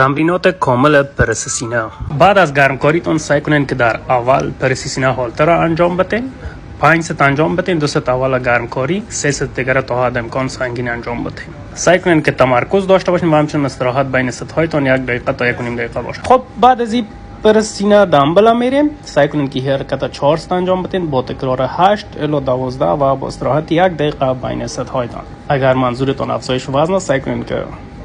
تمرینات کامل پرس سینه. بعد از گرمکاریتون سعی کنین که در اول پرس سینه هالتر را انجام بدین. 5 ست انجام بدین، 2 ست اول گرمکاری، 3 ست دیگر تا حد امکان سنگین انجام بدین. سعی کنین که تمرکز داشته باشین و همچنین استراحت بین ست هایتون 1 دقیقه تا 1.5 دقیقه باشه. خب بعد از این پرس سینه دامبل میریم. سعی کنین که حرکت 4 ست انجام بدین با تکرار 8 الی 12 و با استراحت 1 دقیقه بین ست هایتون. اگر منظورتون افزایش وزن است سعی کنین که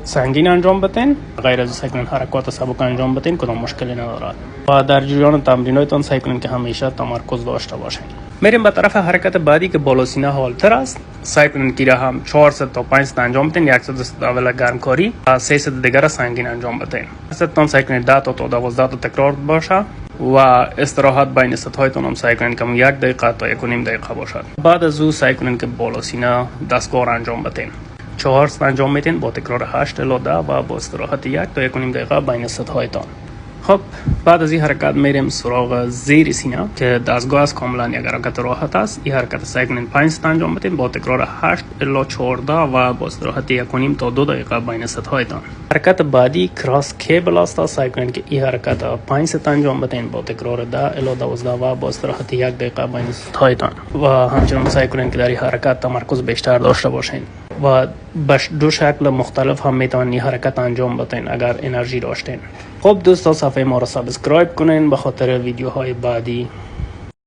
سنگین انجام بدین، غیر از سعی کنین حرکات سبک انجام بدین، کدام مشکلی ندارد. و در جریان تمریناتتون سعی کنین که همیشه تمرکز داشته باشین. میریم به طرف حرکت بعدی که بالا سینه هالتر است. سعی کنین که هم 4 ست تا 5 ست انجام بدین، 1 ست اول گرمکاری و 3 ست دیگر سنگین انجام بدین. ستتون سعی کنین 10 تا 12 تا تکرار باشه و استراحت بین ست هایتون هم سعی کنین که 1 دقیقه تا 1.5 دقیقه باشد. بعد از او سعی کنین که بالا سینه دستگاه انجام بدین. 4 ست انجام میدین با تکرار 8 الی 10 و با استراحت 1 تا 1.5 دقیقه بین ست هایتان. خب بعد از این حرکت میریم سراغ زیر سینه که دستگاه است، کاملا یک حرکت راحت است. این حرکت سعی کنین 5 ست انجام بدین با تکرار 8 الی 14 و با استراحت 1.5 تا 2 دقیقه بین ست هایتان. حرکت بعدی کراس کیبل است. سعی کنین که این حرکت 5 ست انجام بدین با تکرار 10 الی 12 و با استراحت 1 دقیقه بین ست هایتان. و همچنین سعی کنین که در این حرکت تمرکز بیشتر داشته باشین و به 2 شکل مختلف هم میتونین این حرکت انجام بدین اگر انرژی داشتین. خب دوستان صفحه ما را سابسکرایب کنین به خاطر ویدیوهای بعدی.